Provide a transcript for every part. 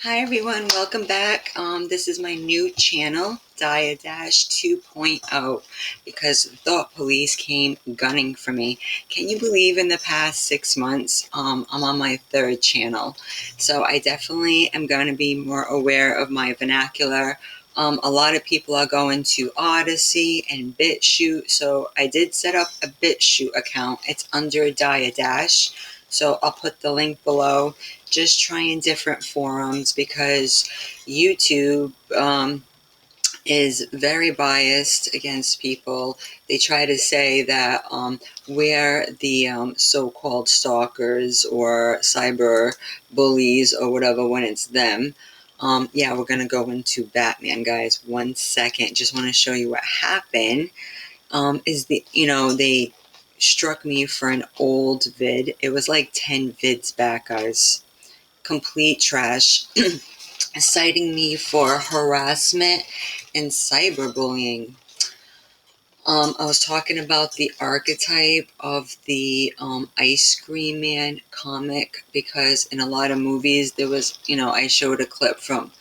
Hi everyone, welcome back. This is my new channel, Dia-Dash 2.0, because the Thought Police came gunning for me. Can you believe in the past 6 months, I'm on my third channel. So I definitely am going to be more aware of my vernacular. A lot of people are going to Odyssey and BitChute, so I did set up a BitChute account. It's under Dia-Dash, so I'll put the link below. Just trying different forums because YouTube is very biased against people. They try to say that we're the so-called stalkers or cyber bullies or whatever when it's them. Yeah, we're going to go into Batman, guys. 1 second. Just want to show you what happened. They struck me for an old vid. It was like 10 vids back, guys. Complete trash, citing me for harassment and cyberbullying. I was talking about the archetype of the ice cream man comic because in a lot of movies there was, I showed a clip from,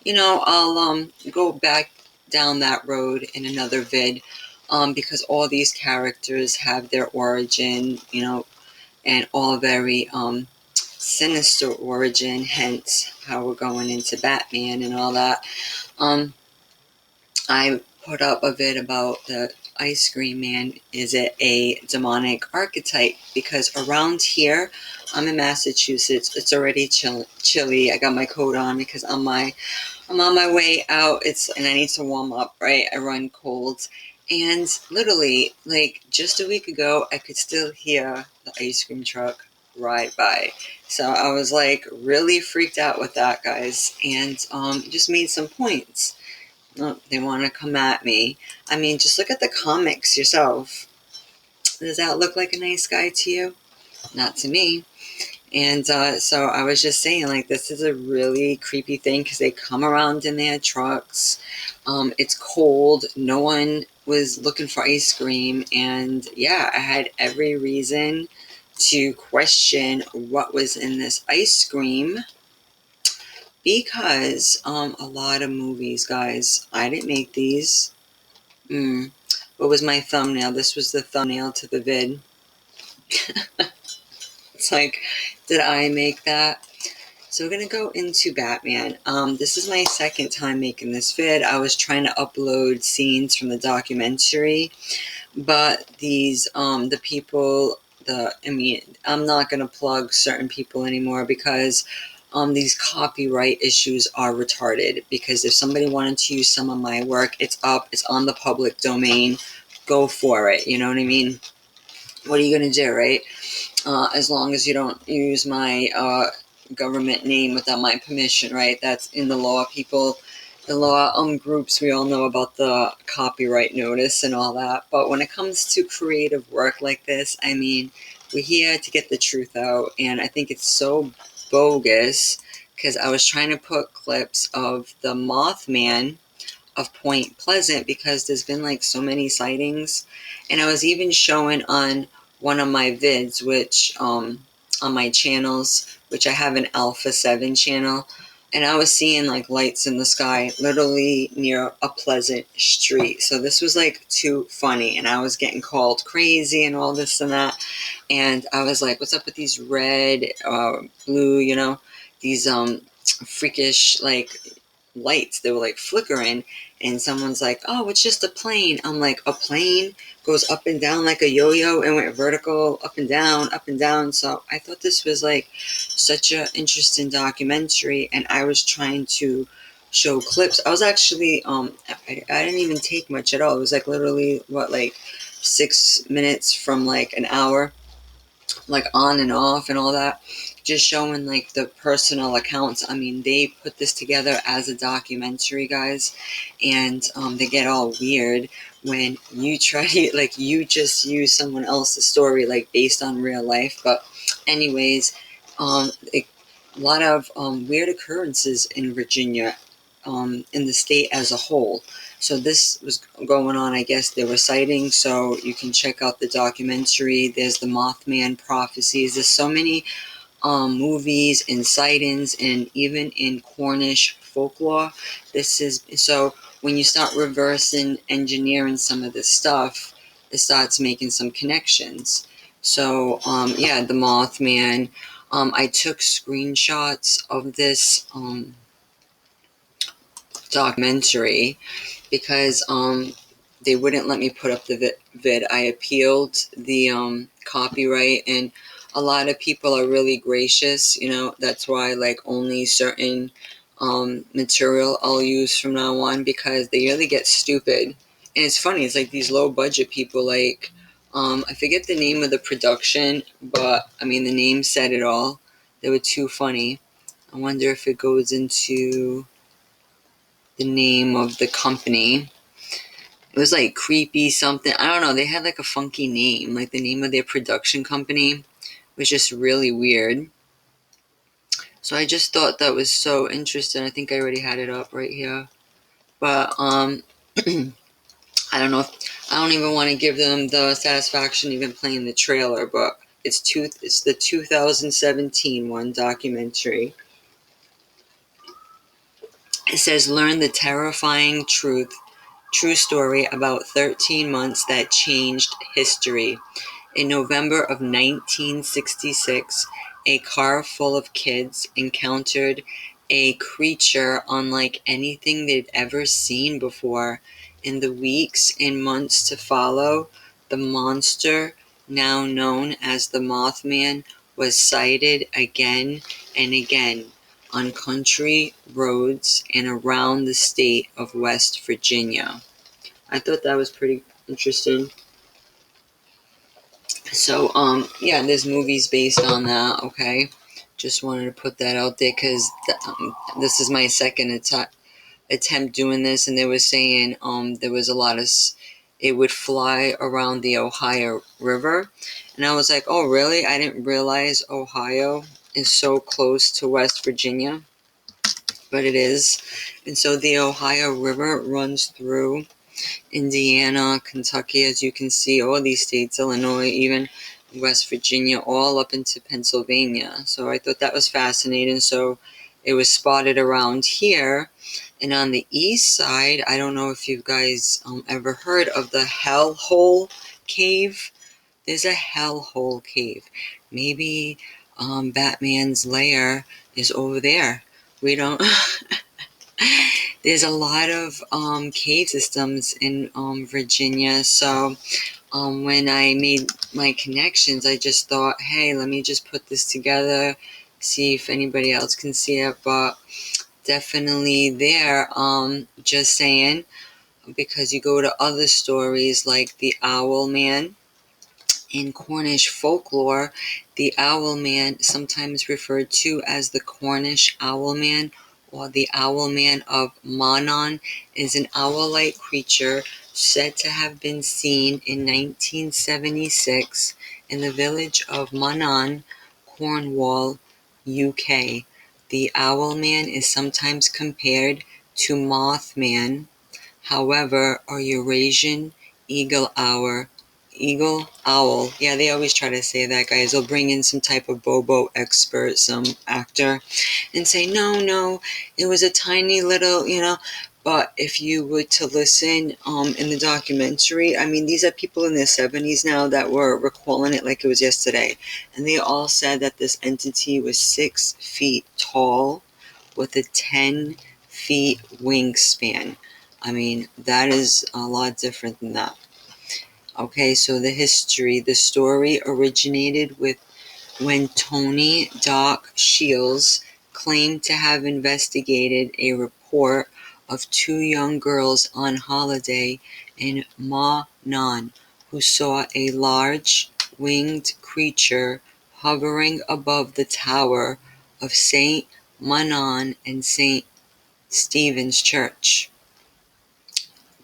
I'll go back down that road in another vid because all these characters have their origin, and all very sinister origin, hence how we're going into Batman and all that. I put up a vid about the ice cream man. Is it a demonic archetype? Because around here, I'm in Massachusetts. It's already chilly. I got my coat on because I'm on my way out. And I need to warm up, right? I run cold. And literally, like just a week ago, I could still hear the ice cream truck ride by. So I was like really freaked out with that, guys, and just made some points. Oh, they want to come at me. I mean, just look at the comics yourself. Does that look like a nice guy to you? Not to me. And so I was just saying, like, this is a really creepy thing because they come around in their trucks. It's cold. No one was looking for ice cream. And yeah, I had every reason to question what was in this ice cream because a lot of movies, guys, I didn't make these. What was my thumbnail? This was the thumbnail to the vid. It's like, did I make that? So we're going to go into Batman. This is my second time making this vid. I was trying to upload scenes from the documentary, but these, the people, I'm not going to plug certain people anymore because these copyright issues are retarded. Because if somebody wanted to use some of my work, it's up, it's on the public domain. Go for it. You know what I mean? What are you going to do, right? As long as you don't use my government name without my permission, right? That's in the law, people. The law groups, we all know about the copyright notice and all that. But when it comes to creative work like this, I mean, we're here to get the truth out. And I think it's so bogus because I was trying to put clips of the Mothman of Point Pleasant because there's been like so many sightings. And I was even showing on one of my vids, which on my channels, which I have an Alpha 7 channel, and I was seeing like lights in the sky literally near a Pleasant street. So this was like too funny, and I was getting called crazy and all this and that. And I was like, what's up with these red, blue, these freakish like lights? They were like flickering, and someone's like, oh, it's just a plane. I'm like, a plane goes up and down like a yo-yo and went vertical, up and down, up and down. So I thought this was like such an interesting documentary, and I was trying to show clips. I was actually I didn't even take much at all. It was like literally like 6 minutes from like an hour, like on and off and all that, just showing like the personal accounts. I mean, they put this together as a documentary, guys, and they get all weird when you try to, like, you just use someone else's story like based on real life. But anyways, a lot of weird occurrences in Virginia, in the state as a whole. So this was going on. I guess there were sightings, so you can check out the documentary. There's the Mothman Prophecies. There's so many movies and sightings, and even in Cornish folklore. This is so when you start reversing engineering some of this stuff, it starts making some connections. So yeah, the Mothman. I took screenshots of this documentary because they wouldn't let me put up the vid. I appealed the copyright, and a lot of people are really gracious. That's why like only certain material I'll use from now on, because they really get stupid. And it's funny, it's like these low budget people, like I forget the name of the production, but I mean the name said it all. They were too funny. I wonder if it goes into the name of the company. It was like Creepy something. I don't know. They had like a funky name. Like the name of their production company was just really weird. So I just thought that was so interesting. I think I already had it up right here. But I don't know if, I don't even want to give them the satisfaction even playing the trailer, but it's the 2017 one documentary. It says, learn the terrifying true story about 13 months that changed history. In November of 1966, a car full of kids encountered a creature unlike anything they'd ever seen before. In the weeks and months to follow, the monster, now known as the Mothman, was sighted again and again on country roads and around the state of West Virginia. I thought that was pretty interesting. So, yeah, there's movies based on that, okay? Just wanted to put that out there because this is my second attempt doing this, and they were saying there was a lot of, it would fly around the Ohio River. And I was like, oh, really? I didn't realize Ohio is so close to West Virginia, but it is. And so the Ohio River runs through Indiana, Kentucky, as you can see, all these states, Illinois, even West Virginia, all up into Pennsylvania. So I thought that was fascinating. So it was spotted around here. And on the east side, I don't know if you guys ever heard of the Hellhole cave. There's a Hellhole cave. Maybe Batman's lair is over there. We don't... There's a lot of cave systems in Virginia. So when I made my connections, I just thought, hey, let me just put this together, see if anybody else can see it. But definitely there, just saying, because you go to other stories like the Owlman. In Cornish folklore, the Owlman, sometimes referred to as the Cornish Owlman or the Owlman of Manon, is an owl-like creature said to have been seen in 1976 in the village of Manon, Cornwall, UK. The Owlman is sometimes compared to Mothman. However, a Eurasian eagle owl. Yeah, they always try to say that, guys. They'll bring in some type of Bobo expert, some actor, and say, no, it was a tiny little. But if you were to listen in the documentary, I mean, these are people in their 70s now that were recalling it like it was yesterday. And they all said that this entity was 6 feet tall with a 10 feet wingspan. I mean, that is a lot different than that. Okay, so the story originated with when Tony Doc Shields claimed to have investigated a report of 2 young girls on holiday in Manon who saw a large winged creature hovering above the tower of St. Manon and St. Stephen's Church.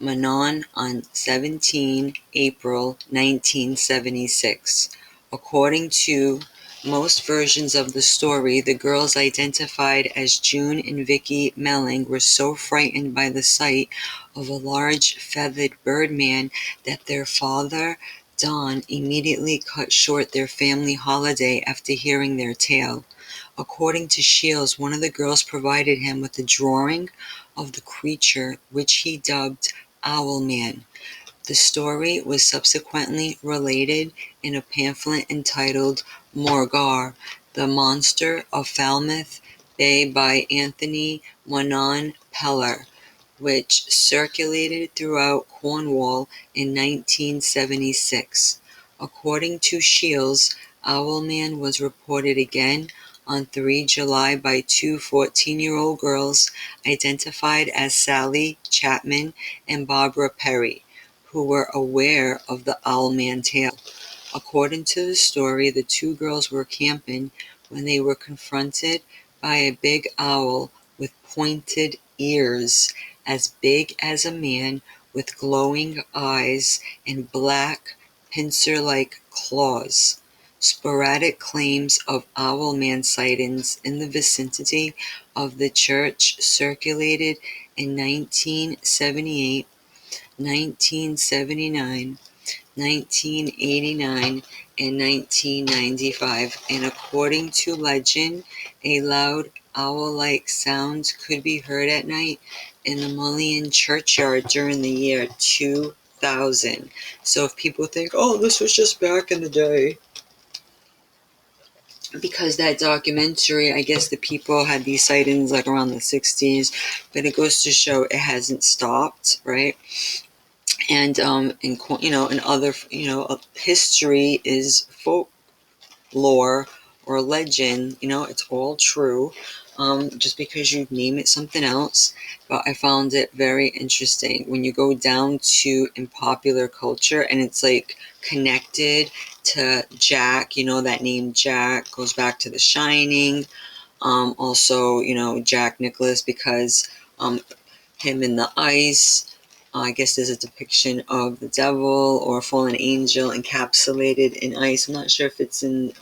Manon on 17 April 1976. According to most versions of the story, the girls identified as June and Vicky Melling were so frightened by the sight of a large feathered birdman that their father dawn immediately cut short their family holiday after hearing their tale. According to Shields, one of the girls provided him with a drawing of the creature, which he dubbed Owlman. The story was subsequently related in a pamphlet entitled Morgar, the Monster of Falmouth Bay by Anthony Monon Peller, which circulated throughout Cornwall in 1976. According to Shields, Owlman was reported again on 3 July by two 14-year-old girls identified as Sally Chapman and Barbara Perry, who were aware of the Owlman tale. According to the story, the two girls were camping when they were confronted by a big owl with pointed ears as big as a man, with glowing eyes and black pincer-like claws. Sporadic claims of Owlman sightings in the vicinity of the church circulated in 1978, 1979, 1989, and 1995, and according to legend, a loud owl-like sound could be heard at night in the Mullion churchyard during the year 2000. So if people think, oh, this was just back in the day, because that documentary, I guess the people had these sightings like around the 60s, but it goes to show it hasn't stopped, right? And in other, history is folklore or legend. It's all true. Just because you name it something else. But I found it very interesting when you go down to in popular culture, and it's like connected to Jack. That name Jack goes back to The Shining. Also, Jack Nicholas, because him in the ice. I guess there's a depiction of the devil or a fallen angel encapsulated in ice. I'm not sure if it's in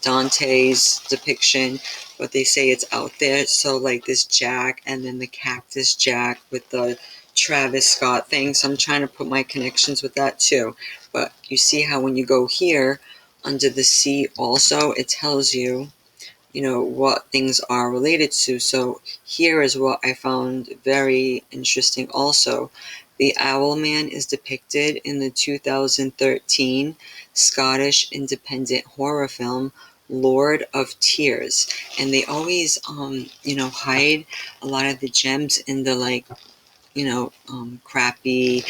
Dante's depiction, but they say it's out there. So like this Jack, and then the Cactus Jack with the Travis Scott thing. So I'm trying to put my connections with that too. But you see how when you go here, under the sea also, it tells you what things are related to. So here is what I found very interesting also. The Owlman is depicted in the 2013 Scottish independent horror film Lord of Tears. And they always, hide a lot of the gems in the crappy,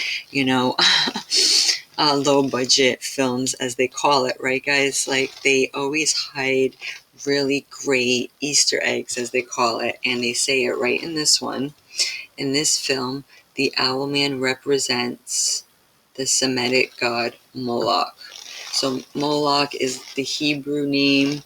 low budget films, as they call it, right, guys? Like, they always hide really great Easter eggs, as they call it, and they say it right in this one. In this film, the Owlman represents the Semitic god Moloch. So Moloch is the Hebrew name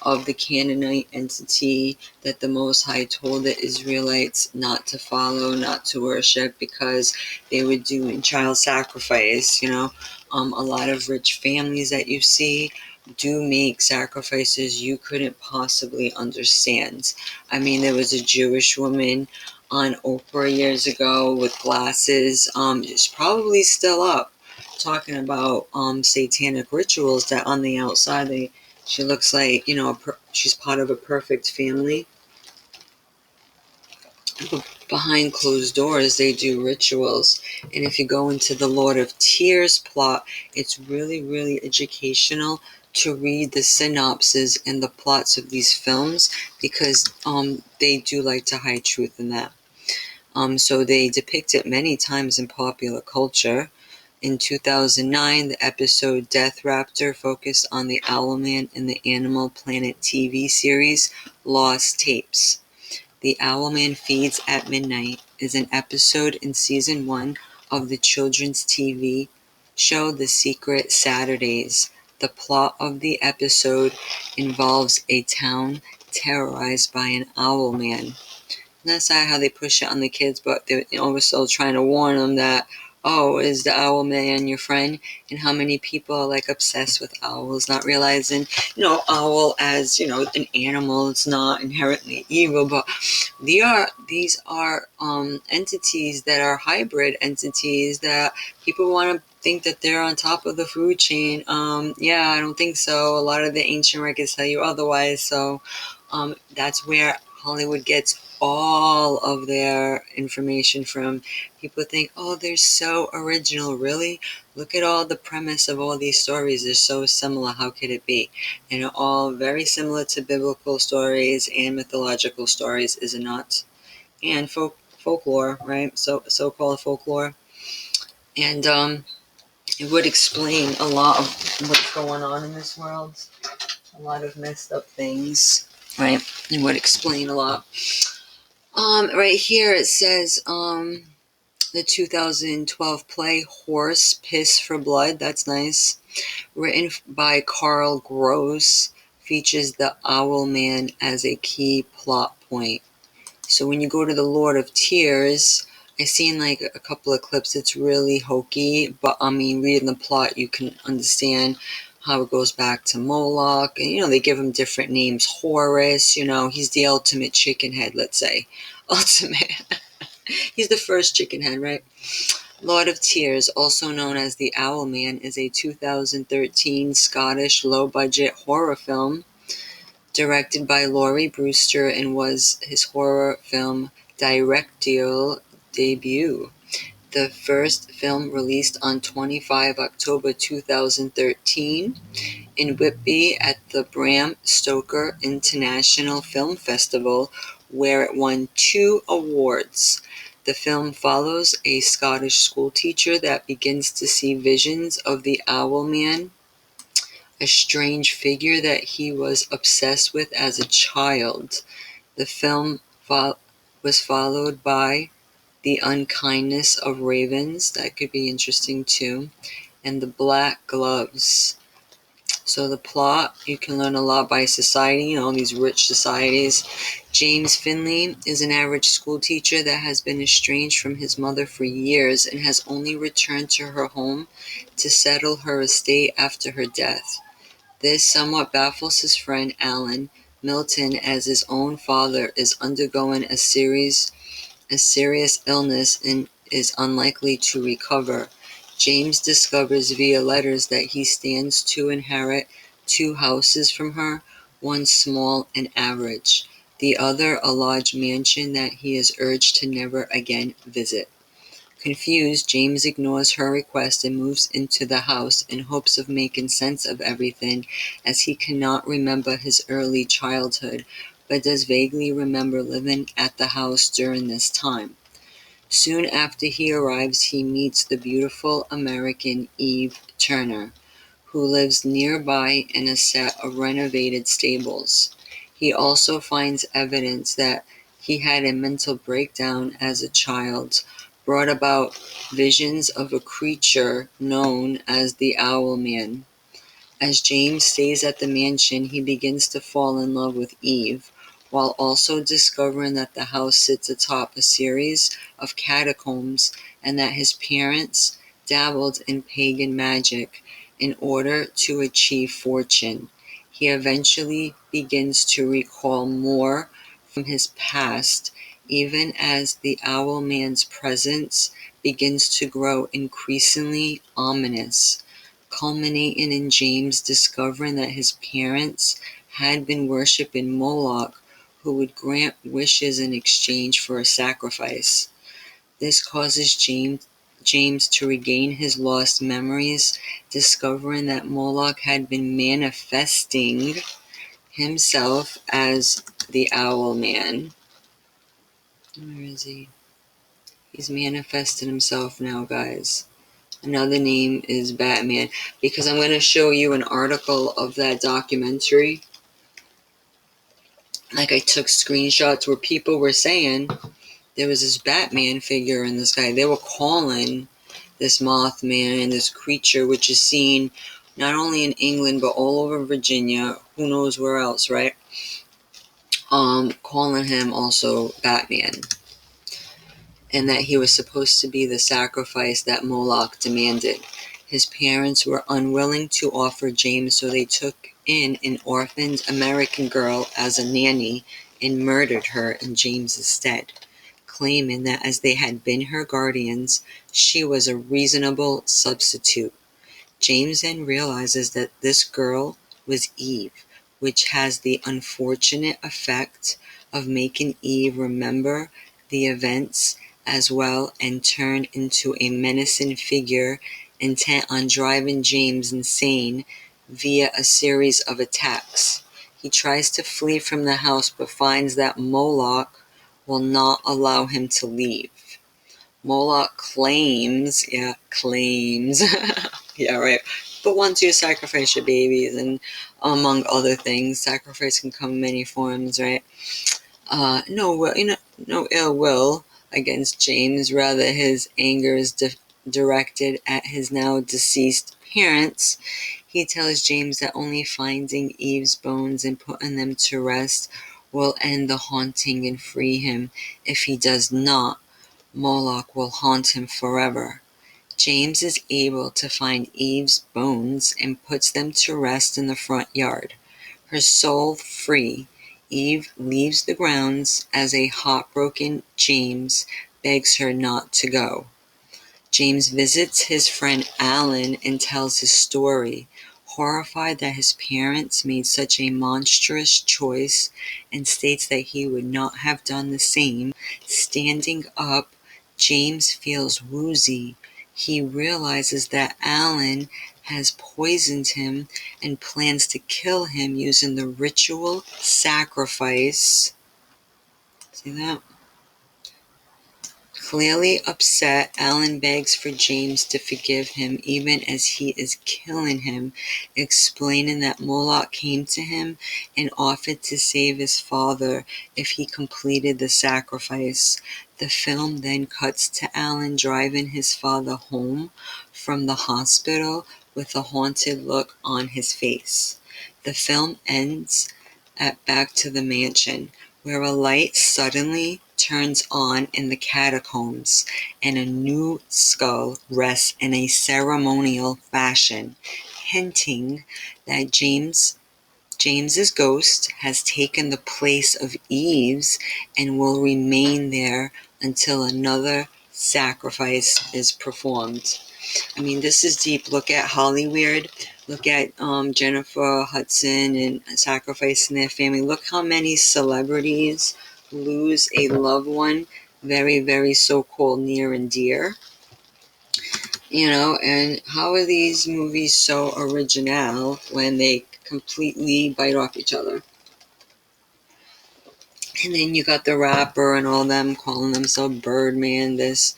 of the Canaanite entity that the Most High told the Israelites not to follow, not to worship, because they were doing child sacrifice. A lot of rich families that you see do make sacrifices you couldn't possibly understand. I mean, there was a Jewish woman on Oprah years ago with glasses. It's probably still up, talking about satanic rituals that on the outside she looks like, she's part of a perfect family. But behind closed doors, they do rituals. And if you go into the Lord of Tears plot, it's really, really educational to read the synopses and the plots of these films, because they do like to hide truth in that. So they depict it many times in popular culture. In 2009, the episode Death Raptor focused on the Owlman in the Animal Planet TV series Lost Tapes. The Owlman Feeds at Midnight is an episode in Season 1 of the children's TV show The Secret Saturdays. The plot of the episode involves a town terrorized by an Owlman. That's not how they push it on the kids, but they're also trying to warn them that, oh, is the Owlman your friend? And how many people are like obsessed with owls, not realizing, owl as, an animal. It's not inherently evil, but these are entities that are hybrid entities that people want to think that they're on top of the food chain. Yeah, I don't think so. A lot of the ancient records tell you otherwise. So that's where Hollywood gets all of their information from. People think, oh, they're so original. Really? Look at all the premise of all these stories. They're so similar. How could it be? And they're all very similar to biblical stories and mythological stories, is it not? And folklore, right? So-called folklore. And it would explain a lot of what's going on in this world. A lot of messed up things, right? It would explain a lot. Right here it says, the 2012 play Horse, Piss for Blood. That's nice. Written by Carl Gross, features the Owlman as a key plot point. So when you go to the Lord of Tears, I've seen like a couple of clips. It's really hokey, but I mean, reading the plot, you can understand how it goes back to Moloch. And, they give him different names. Horus, he's the ultimate chicken head, let's say. Ultimate. He's the first chicken head, right? Lord of Tears, also known as The Owlman, is a 2013 Scottish low-budget horror film directed by Laurie Brewster and was his horror film directorial debut. The first film released on 25 October 2013 in Whitby at the Bram Stoker International Film Festival, where it won 2 awards. The film follows a Scottish schoolteacher that begins to see visions of the Owlman, a strange figure that he was obsessed with as a child. The film was followed by The Unkindness of Ravens. That could be interesting too. And The Black Gloves. So the plot, you can learn a lot by society, these rich societies. James Finley is an average school teacher that has been estranged from his mother for years and has only returned to her home to settle her estate after her death. This somewhat baffles his friend Alan Milton, as his own father is undergoing a serious illness and is unlikely to recover. James discovers via letters that he stands to inherit 2 houses from her, one small and average, the other a large mansion that he is urged to never again visit. Confused, James ignores her request and moves into the house in hopes of making sense of everything, as he cannot remember his early childhood, but does vaguely remember living at the house during this time. Soon after he arrives, he meets the beautiful American Eve Turner, who lives nearby in a set of renovated stables. He also finds evidence that he had a mental breakdown as a child, brought about visions of a creature known as the Owlman. As James stays at the mansion, he begins to fall in love with Eve, while also discovering that the house sits atop a series of catacombs and that his parents dabbled in pagan magic in order to achieve fortune. He eventually begins to recall more from his past, even as the Owlman's presence begins to grow increasingly ominous, culminating in James discovering that his parents had been worshipping Moloch, who would grant wishes in exchange for a sacrifice. This causes James to regain his lost memories, discovering that Moloch had been manifesting himself as the Owlman. Where is he? He's manifested himself now, guys. Another name is Batman, because I'm going to show you an article of that documentary. Like, I took screenshots where people were saying there was this Batman figure in the sky. They were calling this Mothman and this creature, which is seen not only in England but all over Virginia, who knows where else, right? Calling him also Batman, and that he was supposed to be the sacrifice that Moloch demanded. His parents were unwilling to offer James, so they took in an orphaned American girl as a nanny and murdered her in James's stead, claiming that as they had been her guardians, she was a reasonable substitute. James then realizes that this girl was Eve, which has the unfortunate effect of making Eve remember the events as well and turn into a menacing figure intent on driving James insane via a series of attacks. He tries to flee from the house but finds that Moloch will not allow him to leave. Moloch claims, yeah, right. But once you sacrifice your babies, and among other things, sacrifice can come in many forms, right? No ill will against James. Rather, his anger is directed at his now deceased parents. He tells James that only finding Eve's bones and putting them to rest will end the haunting and free him. If he does not, Moloch will haunt him forever. James is able to find Eve's bones and puts them to rest in the front yard. Her soul free, Eve leaves the grounds as a heartbroken James begs her not to go. James visits his friend Alan and tells his story, horrified that his parents made such a monstrous choice, and states that he would not have done the same. Standing up, James feels woozy. He realizes that Alan has poisoned him and plans to kill him using the ritual sacrifice. See that? Clearly upset, Alan begs for James to forgive him even as he is killing him, explaining that Moloch came to him and offered to save his father if he completed the sacrifice. The film then cuts to Alan driving his father home from the hospital with a haunted look on his face. The film ends at back to the mansion, where a light suddenly turns on in the catacombs, and a new skull rests in a ceremonial fashion, hinting that James's ghost has taken the place of Eve's and will remain there until another sacrifice is performed. I mean, this is deep. Look at Hollyweird. Look at Jennifer Hudson and sacrificing their family. Look how many celebrities lose a loved one, very, very so-called near and dear. And how are these movies so original when they completely bite off each other? And then you got the rapper and all them calling themselves Birdman, this.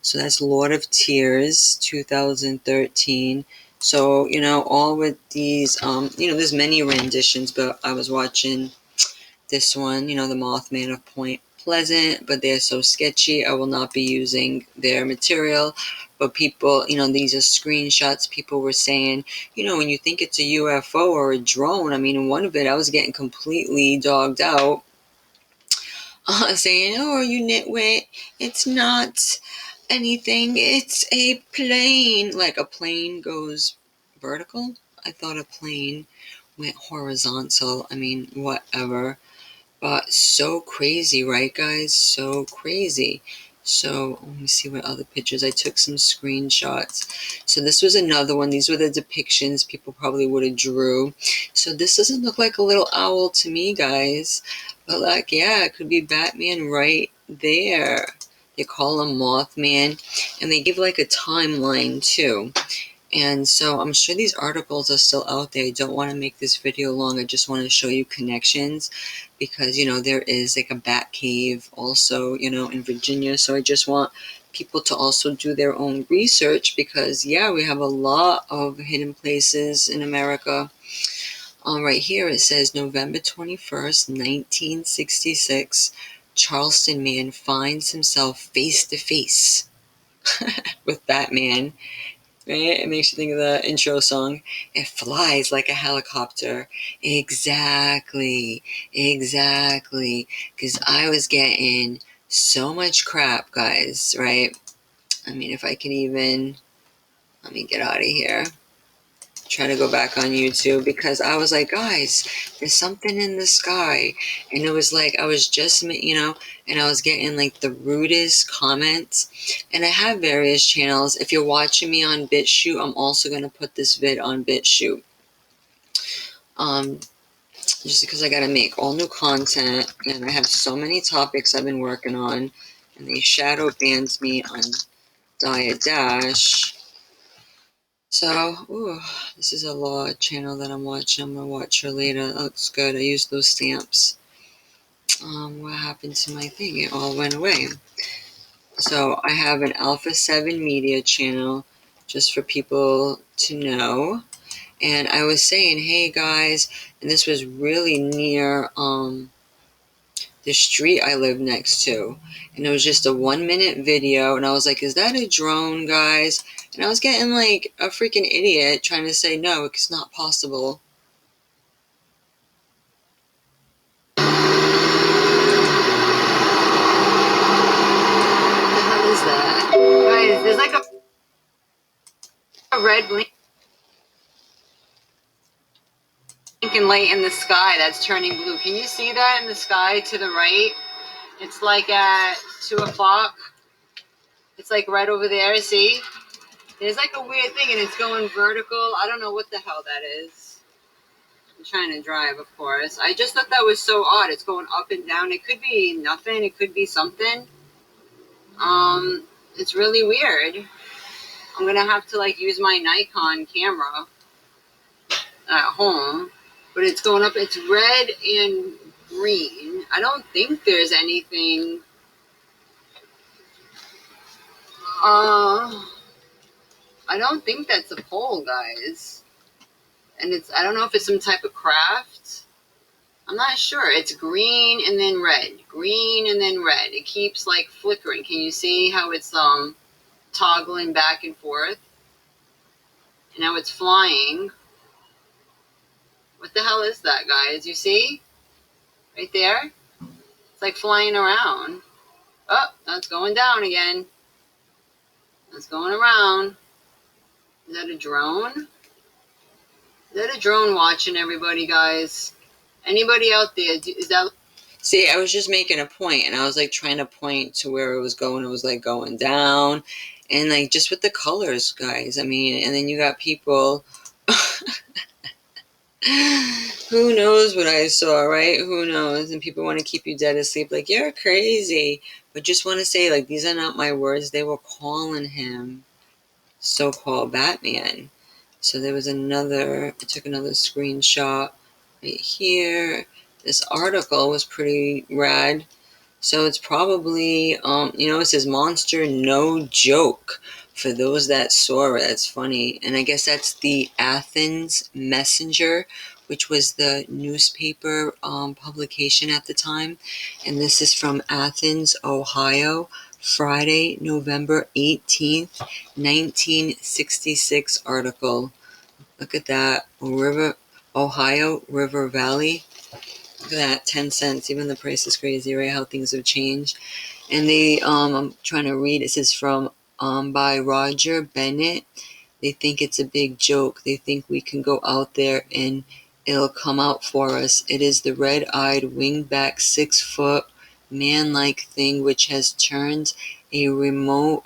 So that's Lord of Tears, 2013. So, all with these, there's many renditions, but I was watching this one, the Mothman of Point Pleasant, but they're so sketchy, I will not be using their material. But people, these are screenshots. People were saying, when you think it's a UFO or a drone, I mean, in one of it, I was getting completely dogged out, saying, oh, you nitwit, it's not anything, it's a plane. Like a plane goes vertical? I thought a plane went horizontal. I mean, whatever. But so crazy, right, guys? So crazy. So let me see what other pictures. I took some screenshots. So this was another one. These were the depictions people probably would have drew. So this doesn't look like a little owl to me, guys. But like, yeah, it could be Batman right there. They call him Mothman. And they give like a timeline too. And so I'm sure these articles are still out there. I don't want to make this video long. I just want to show you connections because, there is like a bat cave also, in Virginia. So I just want people to also do their own research because, yeah, we have a lot of hidden places in America. Right here it says November 21st, 1966, Charleston man finds himself face to face with Batman. Right? It makes you think of the intro song. It flies like a helicopter. Exactly. Because I was getting so much crap, guys, right? I mean, if I could even... Let me get out of here. try to go back on YouTube, because I was like, guys, there's something in the sky. And it was like, I was just, and I was getting like the rudest comments. And I have various channels. If you're watching me on BitChute, I'm also going to put this vid on BitChute. Just because I got to make all new content, and I have so many topics I've been working on, and they shadow banned me on Diet Dash. So, this is a law channel that I'm watching. I'm going to watch her later. That looks good. I used those stamps. What happened to my thing? It all went away. So, I have an Alpha 7 Media channel, just for people to know. And I was saying, hey guys, and this was really near, the street I live next to, and it was just a 1-minute video, and I was like, is that a drone, guys? And I was getting like a freaking idiot trying to say no, it's not possible. What the hell is that? Guys, there's like a red blinking light in the sky that's turning blue. Can you see that in the sky to the right? It's like at 2 o'clock. It's like right over there, see? There's like a weird thing, and it's going vertical. I don't know what the hell that is. I'm trying to drive, of course. I just thought that was so odd. It's going up and down. It could be nothing. It could be something. It's really weird. I'm gonna have to like use my Nikon camera at home. But it's going up. It's red and green. I don't think there's anything. I don't think that's a pole, guys. And I don't know if it's some type of craft. I'm not sure. It's green and then red. Green and then red. It keeps like flickering. Can you see how it's toggling back and forth? And now it's flying. What the hell is that, guys? You see? Right there? It's like flying around. Oh, that's going down again. That's going around. Is that a drone? Is that a drone watching everybody, guys? Anybody out there? Is that... See, I was just making a point, and I was like trying to point to where it was going. It was like going down, and like just with the colors, guys. I mean, and then you got people. Who knows what I saw, right? Who knows? And people want to keep you dead asleep, like you're crazy. But just want to say, like, these are not my words. They were calling him so-called Batman. So there was another. I took another screenshot right here. This article was pretty rad. So it's probably, it says monster, no joke. For those that saw it, that's funny. And I guess that's the Athens Messenger, which was the newspaper publication at the time. And this is from Athens, Ohio, Friday, November 18th, 1966 article. Look at that. Ohio River Valley. Look at that, 10 cents. Even the price is crazy, right? How things have changed. And they, I'm trying to read. It says from, by Roger Bennett. They think it's a big joke. They think we can go out there and it'll come out for us. It is the red-eyed, wingback, 6-foot, man-like thing which has turned a remote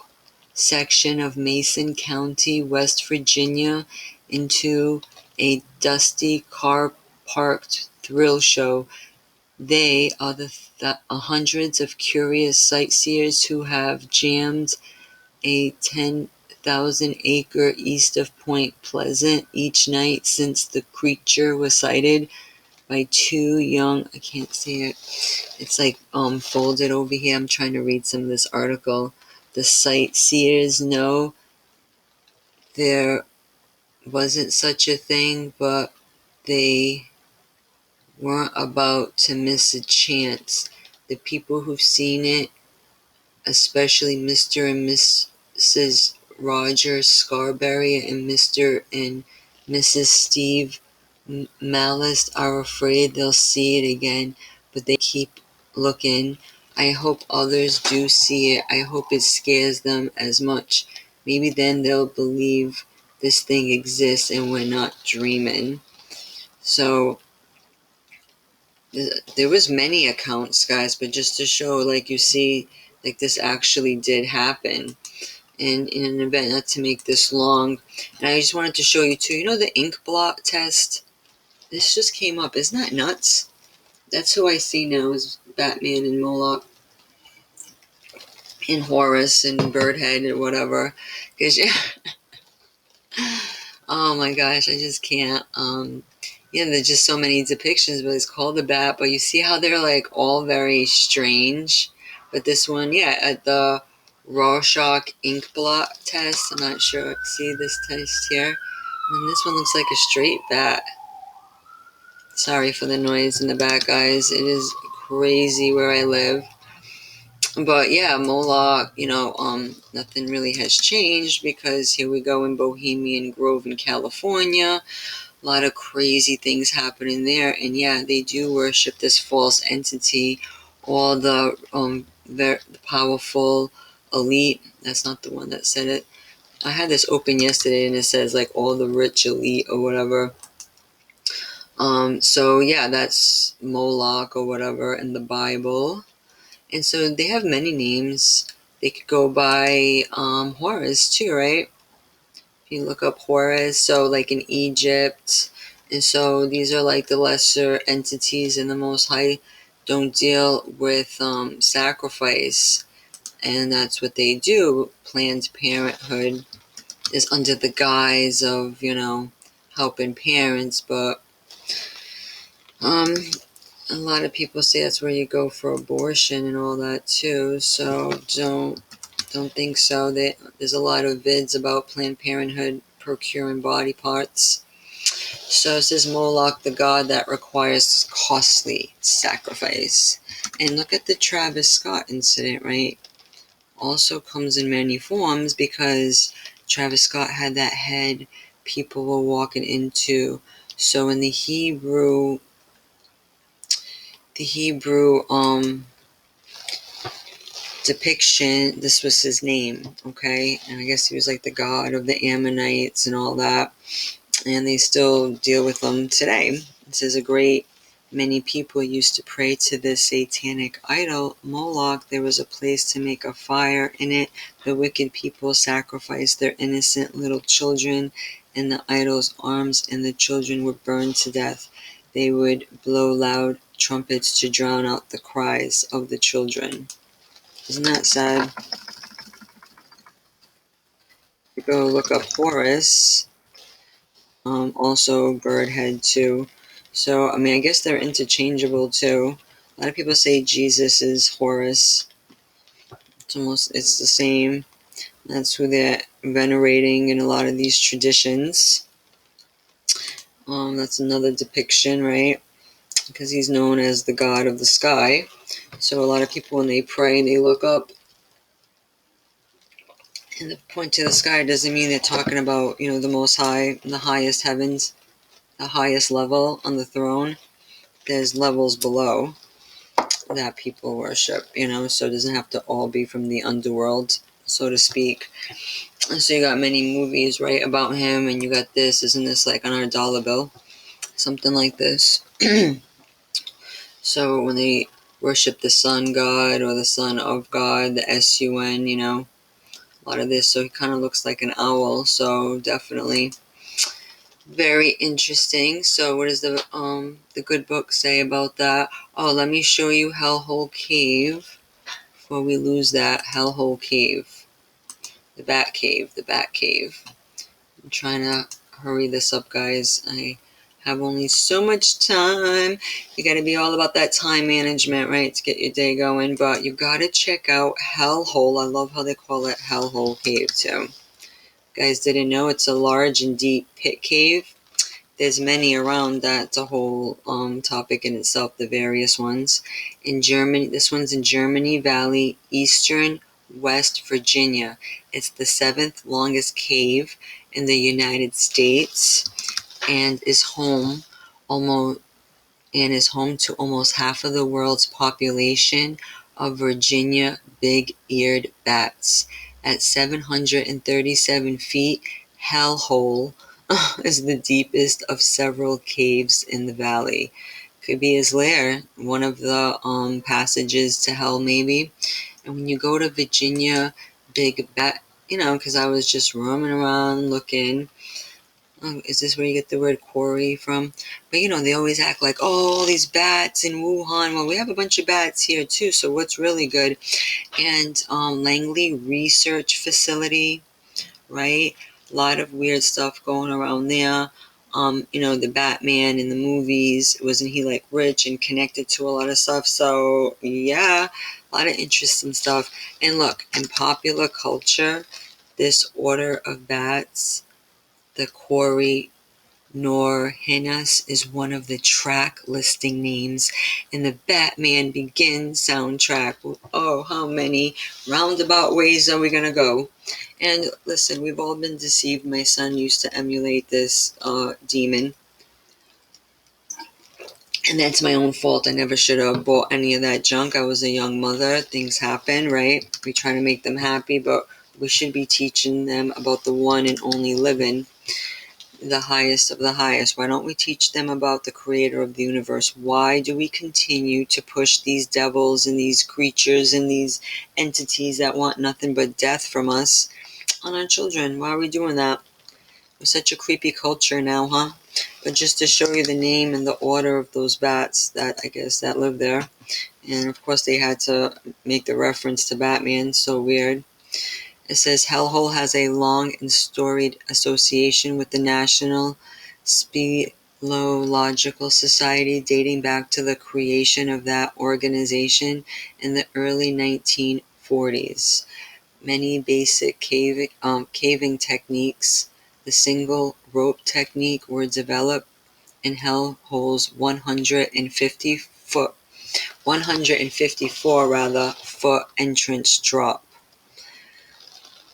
section of Mason County, West Virginia, into a dusty car-parked thrill show. They are the hundreds of curious sightseers who have jammed a 10,000-acre east of Point Pleasant each night since the creature was sighted by 2 young, I can't see it. It's like folded over here. I'm trying to read some of this article. The sightseers know there wasn't such a thing, but they weren't about to miss a chance. The people who've seen it, especially Mr. and Mrs. Roger Scarberry and Mr. and Mrs. Steve Malice, are afraid they'll see it again, but they keep looking. I hope others do see it. I hope it scares them as much. Maybe then they'll believe this thing exists and we're not dreaming. So there was many accounts, guys, but just to show, like, you see, like, this actually did happen. And in an event, not to make this long, and I just wanted to show you too, you know the ink blot test? This just came up. Isn't that nuts? That's who I see now is Batman and Moloch and Horus and Birdhead and whatever. Because, yeah, oh my gosh, I just can't. Yeah, there's just so many depictions, but it's called the Bat. But you see how they're like all very strange. But this one, yeah, at the Rorschach ink blot test, I'm not sure. See this test here? And this one looks like a straight bat. Sorry for the noise in the back, guys. It is crazy where I live. But yeah, Moloch, nothing really has changed because here we go in Bohemian Grove in California. A lot of crazy things happening there. And yeah, they do worship this false entity. All the powerful elite. That's not the one that said it. I had this open yesterday and it says like all the rich elite or whatever. So yeah, that's Moloch or whatever in the Bible. And so they have many names. They could go by Horus too, right? If you look up Horus, so like in Egypt. And so these are like the lesser entities, and the Most High don't deal with sacrifice. And that's what they do. Planned Parenthood is under the guise of, helping parents, but a lot of people say that's where you go for abortion and all that too. So don't think so. There's a lot of vids about Planned Parenthood procuring body parts. So it says Moloch, the god that requires costly sacrifice. And look at the Travis Scott incident, right? Also comes in many forms because Travis Scott had that head people were walking into. So in the Hebrew depiction, this was his name, okay? And I guess he was like the god of the Ammonites and all that. And they still deal with them today. It says a great many people used to pray to this satanic idol, Moloch. There was a place to make a fire in it. The wicked people sacrificed their innocent little children in the idol's arms, and the children were burned to death. They would blow loud trumpets to drown out the cries of the children. Isn't that sad? You go look up Horus. Also Birdhead too. So, I guess they're interchangeable too. A lot of people say Jesus is Horus. It's the same. That's who they're venerating in a lot of these traditions. That's another depiction, right? Because he's known as the god of the sky. So a lot of people, when they pray, they look up and they point to the sky. Doesn't mean they're talking about, the Most High, the highest heavens, the highest level on the throne. There's levels below that people worship, so it doesn't have to all be from the underworld, so to speak. And so you got many movies, right, about him, and you got this, isn't this like on our dollar bill? Something like this. So when they worship the sun god or the son of God, the S-U-N, a lot of this, so he kind of looks like an owl, so definitely very interesting. So what does the good book say about that? Oh, let me show you Hellhole Cave before we lose that. Hellhole Cave. The Bat Cave. I'm trying to hurry this up, guys. I have only so much time. You got to be all about that time management, right, to get your day going. But you got to check out Hellhole. I love how they call it Hellhole Cave, too. Guys didn't know it's a large and deep pit cave. There's many around. That's a whole topic in itself, the various ones. In Germany, this one's in Germany Valley, eastern West Virginia. It's the 7th longest cave in the United States and is home to almost half of the world's population of Virginia big-eared bats. At 737 feet, Hellhole is the deepest of several caves in the valley. Could be his lair, one of the passages to hell, maybe. And when you go to Virginia, Big Bat, because I was just roaming around looking. Is this where you get the word quarry from? But they always act like, oh, all these bats in Wuhan. Well, we have a bunch of bats here too, so what's really good? And Langley Research Facility, right? A lot of weird stuff going around there. The Batman in the movies, wasn't he like rich and connected to a lot of stuff? So yeah, a lot of interesting stuff. And look, in popular culture, this order of bats, the Quarry Norhinus, is one of the track listing names in the Batman Begins soundtrack. Oh, how many roundabout ways are we gonna go? And listen, we've all been deceived. My son used to emulate this demon, and that's my own fault. I never should have bought any of that junk. I was a young mother. Things happen, right? We try to make them happy, but we should be teaching them about the one and only living, the highest of the highest. Why don't we teach them about the creator of the universe? Why do we continue to push these devils and these creatures and these entities that want nothing but death from us on our children? Why are we doing that? We're such a creepy culture now, huh? But just to show you the name and the order of those bats that I guess that live there. And of course they had to make the reference to Batman. So weird. It says Hellhole has a long and storied association with the National Speleological Society, dating back to the creation of that organization in the early 1940s. Many basic caving techniques, the single rope technique, were developed in Hellhole's 154 entrance drop.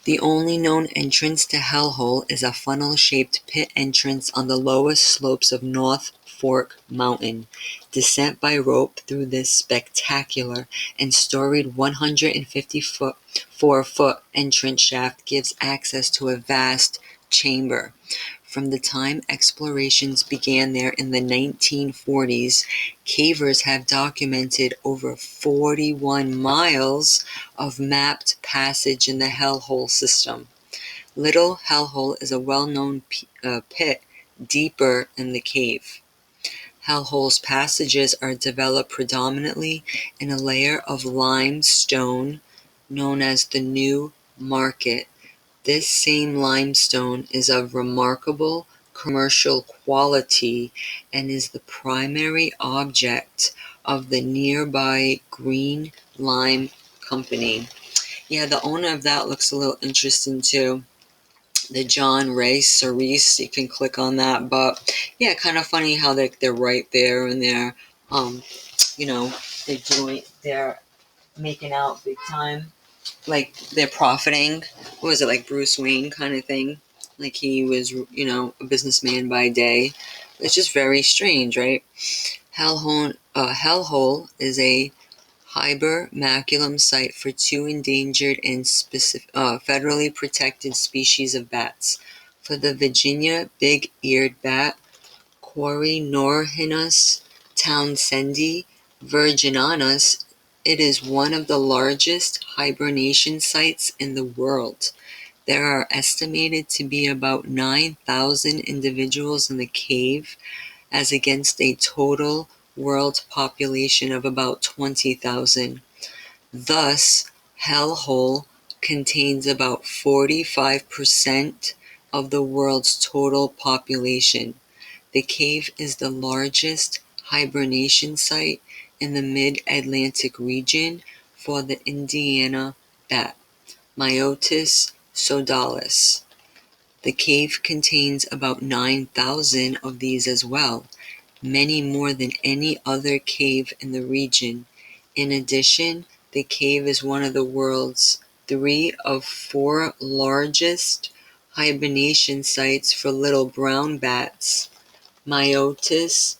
The only known entrance to Hellhole is a funnel-shaped pit entrance on the lowest slopes of North Fork Mountain. Descent by rope through this spectacular and storied 154-foot entrance shaft gives access to a vast chamber. From the time explorations began there in the 1940s, cavers have documented over 41 miles of mapped passage in the Hellhole system. Little Hellhole is a well-known pit deeper in the cave. Hellhole's passages are developed predominantly in a layer of limestone known as the New Market. This same limestone is of remarkable commercial quality and is the primary object of the nearby Green Lime Company. Yeah, the owner of that looks a little interesting too. The John Ray Cerise, you can click on that. But yeah, kind of funny how they're right there and they're, they're making out big time. Like they're profiting. What was it, like Bruce Wayne kind of thing? Like he was, a businessman by day. It's just very strange, right? Hellhole is a hibernaculum site for two endangered and federally protected species of bats. For the Virginia big-eared bat, Quarry Norhinus townsendi virginanus, it is one of the largest hibernation sites in the world. There are estimated to be about 9,000 individuals in the cave, as against a total world population of about 20,000. Thus, Hellhole contains about 45% of the world's total population. The cave is the largest hibernation site in the mid-Atlantic region for the Indiana bat, Myotis sodalis. The cave contains about 9,000 of these as well, many more than any other cave in the region. In addition, the cave is one of the world's 3 of 4 largest hibernation sites for little brown bats, Myotis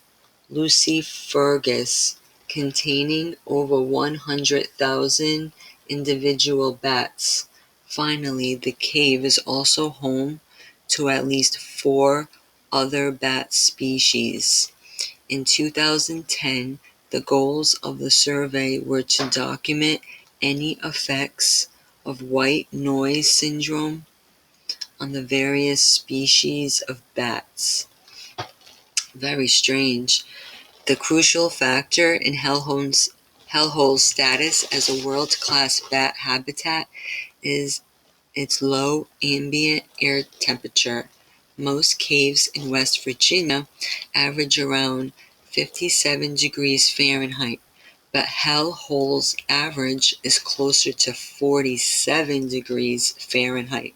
lucifergus, containing over 100,000 individual bats. Finally, the cave is also home to at least 4 other bat species. In 2010, the goals of the survey were to document any effects of white noise syndrome on the various species of bats. Very strange. The crucial factor in Hellhole's status as a world-class bat habitat is its low ambient air temperature. Most caves in West Virginia average around 57 degrees Fahrenheit, but Hellhole's average is closer to 47 degrees Fahrenheit.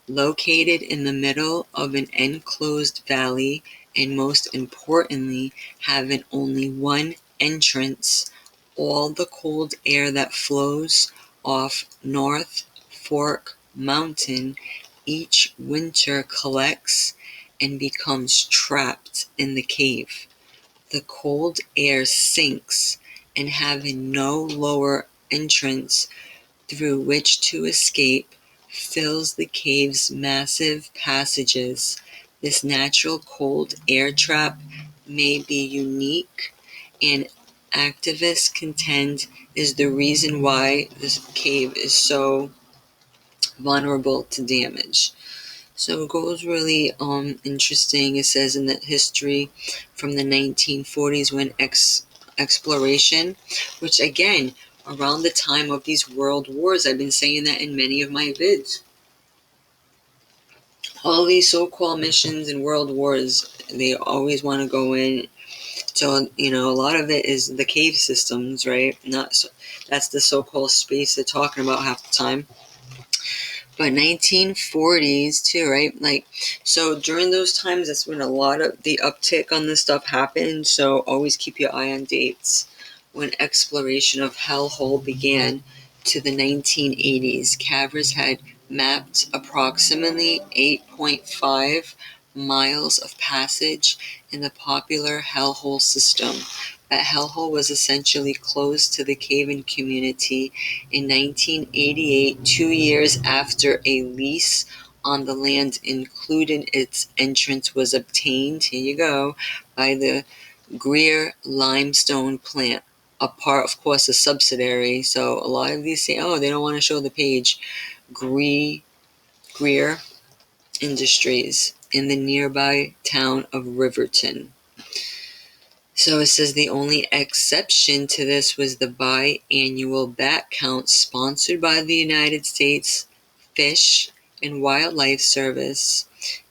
Located in the middle of an enclosed valley, and most importantly, having only one entrance, all the cold air that flows off North Fork Mountain each winter collects and becomes trapped in the cave. The cold air sinks, and having no lower entrance through which to escape, fills the cave's massive passages. This natural cold air trap may be unique, and activists contend is the reason why this cave is so vulnerable to damage. So it goes really interesting. It says in the history from the 1940s when exploration, which again, around the time of these world wars, I've been saying that in many of my vids. All these so-called missions and world wars, they always want to go in. So, a lot of it is the cave systems, right? Not so, that's the so-called space they're talking about half the time. But 1940s too, right? So during those times, that's when a lot of the uptick on this stuff happened. So always keep your eye on dates. When exploration of Hellhole began to the 1980s, cavers had mapped approximately 8.5 miles of passage in the popular Hellhole system. But Hellhole was essentially closed to the cave-in community in 1988, 2 years after a lease on the land including its entrance was obtained, here you go, by the Greer limestone plant. Of course, a subsidiary. So a lot of these say, they don't want to show the page. Greer Industries in the nearby town of Riverton. So it says the only exception to this was the biannual bat count sponsored by the United States Fish and Wildlife Service.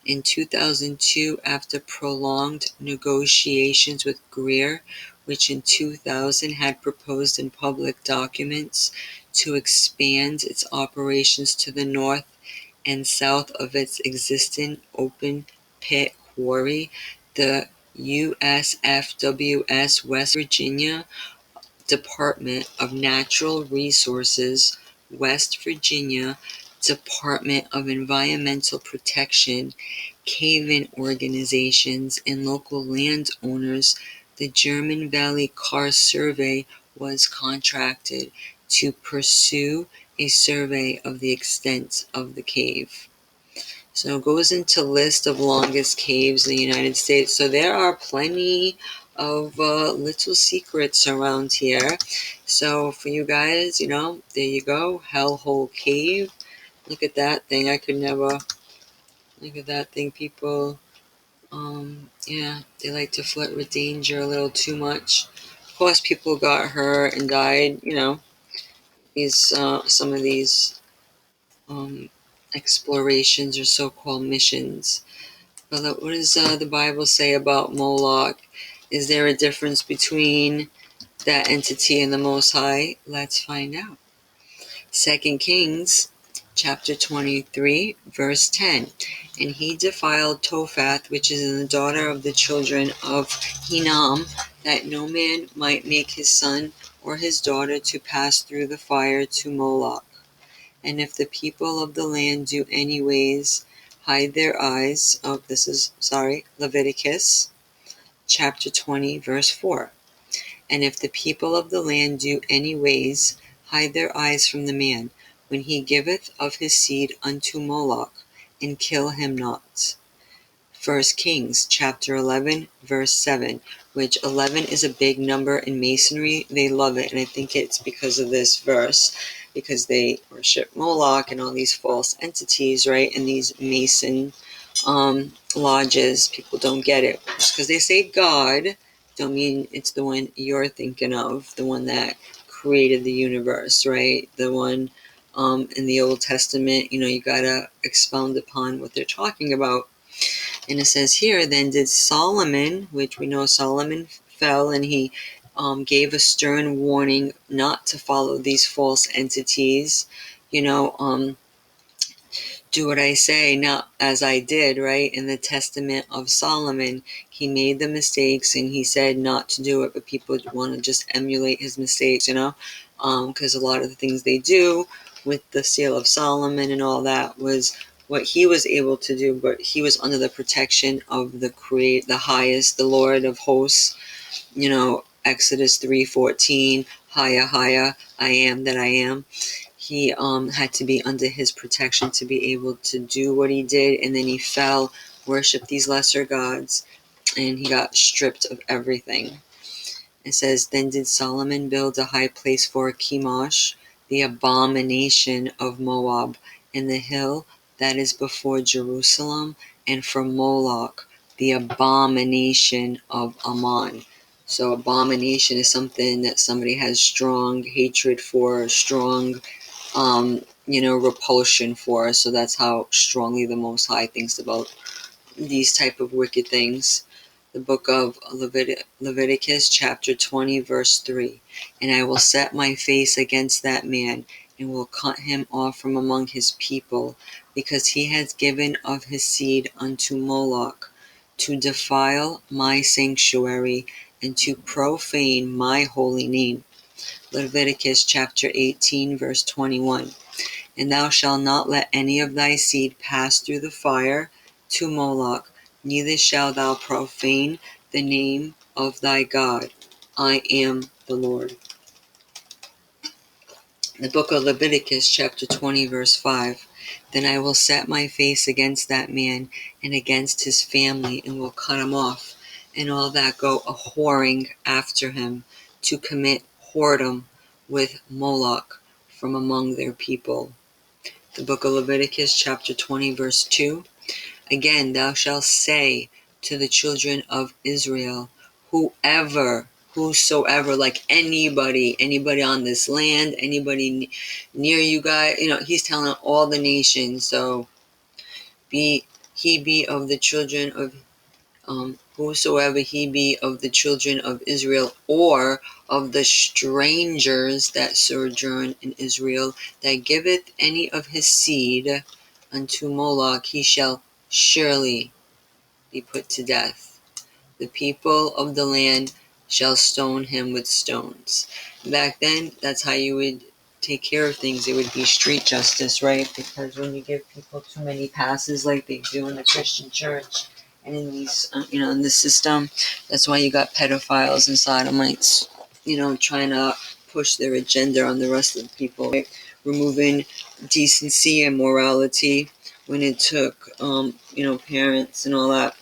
In 2002, after prolonged negotiations with Greer, which in 2000 had proposed in public documents to expand its operations to the north and south of its existing open pit quarry, the USFWS West Virginia Department of Natural Resources, West Virginia Department of Environmental Protection, cave-in organizations, and local landowners, the German Valley Car Survey was contracted to pursue a survey of the extent of the cave. So it goes into list of longest caves in the United States. So there are plenty of little secrets around here. So for you guys, there you go. Hellhole Cave. Look at that thing. I could never. Look at that thing, people. They like to flirt with danger a little too much. Of course, people got hurt and died. These some of these explorations or so-called missions. But what does the Bible say about Moloch? Is there a difference between that entity and the Most High? Let's find out. 2 Kings chapter 23, verse 10. And he defiled Tophath, which is the daughter of the children of Hinnom, that no man might make his son or his daughter to pass through the fire to Moloch. And if the people of the land do anyways hide their eyes, Leviticus chapter 20, verse 4. And if the people of the land do anyways hide their eyes from the man, when he giveth of his seed unto Moloch, and kill him not. 1 Kings chapter 11 verse 7, which 11 is a big number in Masonry. They love it, and I think it's because of this verse, because they worship Moloch and all these false entities, right? And these Mason lodges, people don't get it. Just because they say God, don't mean it's the one you're thinking of, the one that created the universe, right? The one in the Old Testament, you gotta expound upon what they're talking about. And it says here, then did Solomon, which we know Solomon fell, and he gave a stern warning not to follow these false entities, do what I say, not as I did, right? In the Testament of Solomon, he made the mistakes and he said not to do it, but people want to just emulate his mistakes, because a lot of the things they do with the seal of Solomon and all that was what he was able to do, but he was under the protection of the highest, the Lord of hosts, Exodus 3:14, higher, I am that I am. He had to be under his protection to be able to do what he did, and then he fell, worshiped these lesser gods, and he got stripped of everything. It says, then did Solomon build a high place for Chemosh, the abomination of Moab, in the hill that is before Jerusalem, and for Moloch, the abomination of Ammon. So abomination is something that somebody has strong hatred for, strong repulsion for. So that's how strongly the Most High thinks about these type of wicked things. The book of Leviticus chapter 20 verse 3, and I will set my face against that man and will cut him off from among his people, because he has given of his seed unto Moloch, to defile my sanctuary and to profane my holy name. Leviticus chapter 18 verse 21. And thou shalt not let any of thy seed pass through the fire to Moloch, neither shalt thou profane the name of thy God. I am the Lord. The book of Leviticus chapter 20 verse 5. Then I will set my face against that man and against his family, and will cut him off, and all that go a whoring after him, to commit whoredom with Moloch from among their people. The book of Leviticus chapter 20 verse 2. Again, thou shalt say to the children of Israel, whosoever, like anybody on this land, anybody near you guys, he's telling all the nations. So he be of the children of whosoever he be of the children of Israel, or of the strangers that sojourn in Israel, that giveth any of his seed unto Moloch, he shall surely be put to death. The people of the land shall stone him with stones. Back then, that's how you would take care of things. It would be street justice, right? Because when you give people too many passes like they do in the Christian church and in these, in the system, that's why you got pedophiles and sodomites, trying to push their agenda on the rest of the people, right? Removing decency and morality when it took, parents and all that,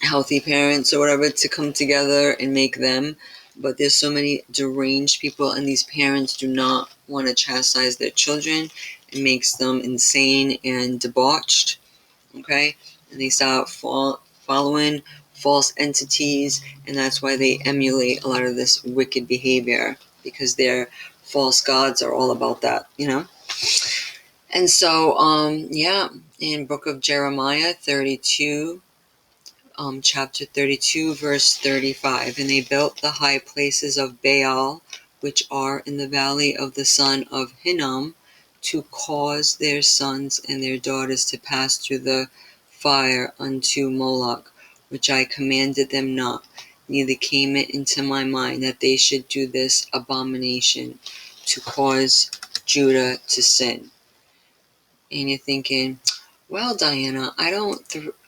healthy parents or whatever, to come together and make them. But there's so many deranged people, and these parents do not want to chastise their children. It makes them insane and debauched, okay? And they start following false entities, and that's why they emulate a lot of this wicked behavior, because their false gods are all about that, And so, in book of Jeremiah 32, chapter 32, verse 35. And they built the high places of Baal, which are in the valley of the son of Hinnom, to cause their sons and their daughters to pass through the fire unto Moloch, which I commanded them not, neither came it into my mind that they should do this abomination, to cause Judah to sin. And you're thinking, well, Diana, I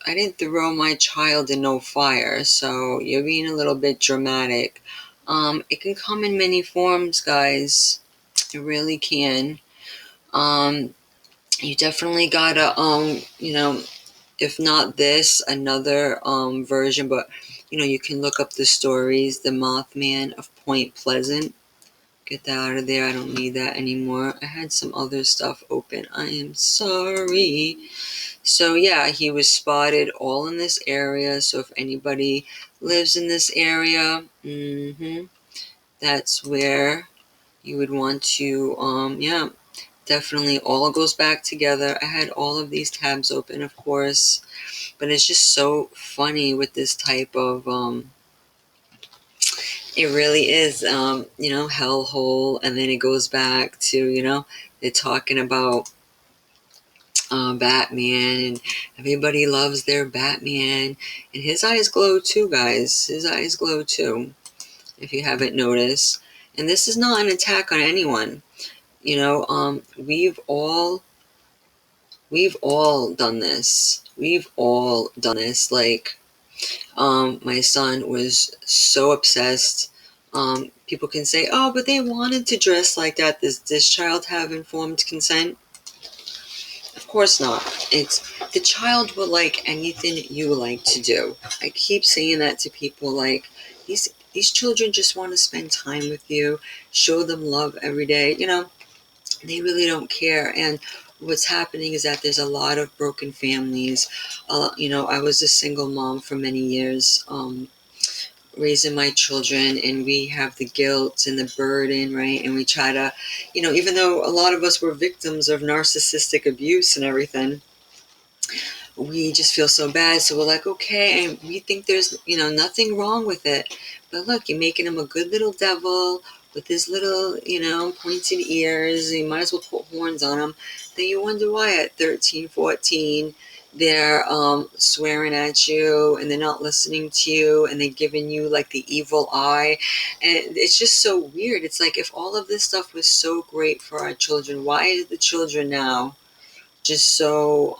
didn't throw my child in no fire, so you're being a little bit dramatic. It can come in many forms, guys. It really can. you definitely gotta, if not this, another version, but you can look up the stories, the Mothman of Point Pleasant. Get that out of there. I don't need that anymore. I had some other stuff open. I am sorry. So yeah, he was spotted all in this area. So if anybody lives in this area, that's where you would want to, yeah, definitely all goes back together. I had all of these tabs open, of course, but it's just so funny with this type of, it really is, hellhole, and then it goes back to, they're talking about Batman, and everybody loves their Batman, and his eyes glow too, guys. His eyes glow too, if you haven't noticed. And this is not an attack on anyone. We've all done this. We've all done this. Like, my son was so obsessed. People can say, "Oh, but they wanted to dress like that." Does this child have informed consent? Of course not. It's the child will like anything you like to do. I keep saying that to people. Like, these children just want to spend time with you, show them love every day. They really don't care. And what's happening is that there's a lot of broken families. I was a single mom for many years, raising my children, and we have the guilt and the burden, right? And we try to, even though a lot of us were victims of narcissistic abuse and everything, we just feel so bad. So we're like, okay, and we think there's, nothing wrong with it. But look, you're making him a good little devil with his little, pointed ears. You might as well put horns on him. Then you wonder why at 13, 14, they're swearing at you, and they're not listening to you, and they're giving you like the evil eye. And it's just so weird. It's like, if all of this stuff was so great for our children, why is the children now just so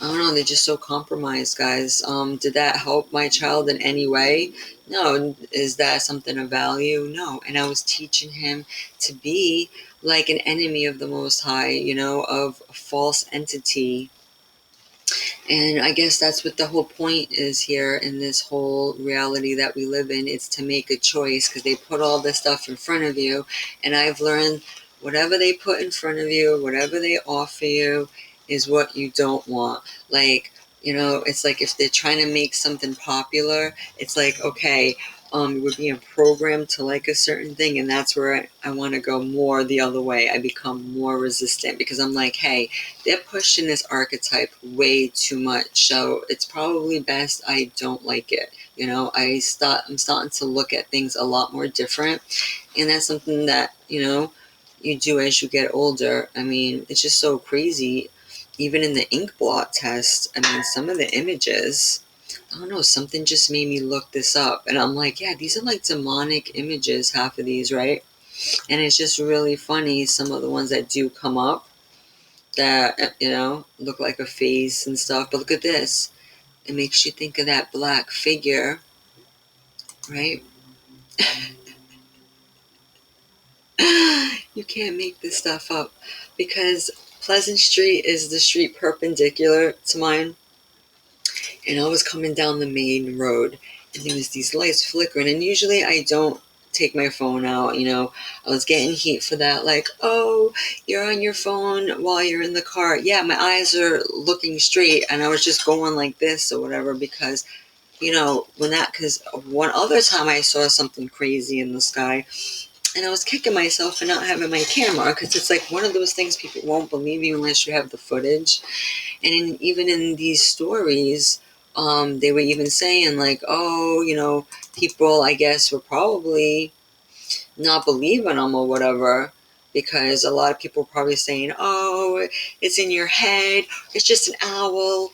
I don't know, they're just so compromised, guys. Did that help my child in any way? No. Is that something of value? No. And I was teaching him to be like an enemy of the Most High, of a false entity. And I guess that's what the whole point is here in this whole reality that we live in. It's to make a choice, because they put all this stuff in front of you. And I've learned whatever they put in front of you, whatever they offer you, is what you don't want. Like, it's like if they're trying to make something popular, it's like, okay, we're being programmed to like a certain thing, and that's where I want to go more the other way. I become more resistant, because I'm like, hey, they're pushing this archetype way too much, so it's probably best I don't like it. I'm starting to look at things a lot more different, and that's something that you do as you get older. I mean, it's just so crazy. Even in the ink blot test, I mean, some of the images, I don't know, something just made me look this up, and I'm like, yeah, these are like demonic images, half of these, right? And it's just really funny, some of the ones that do come up that, look like a face and stuff. But look at this. It makes you think of that black figure, right? You can't make this stuff up, because Pleasant Street is the street perpendicular to mine. And I was coming down the main road, and there was these lights flickering. And usually I don't take my phone out. I was getting heat for that, like, oh, you're on your phone while you're in the car. Yeah, my eyes are looking straight, and I was just going like this or whatever, because because one other time I saw something crazy in the sky, and I was kicking myself for not having my camera, because it's like one of those things people won't believe you unless you have the footage. And even in these stories, they were even saying like, oh, people, I guess, were probably not believing them or whatever, because a lot of people were probably saying, oh, it's in your head, it's just an owl.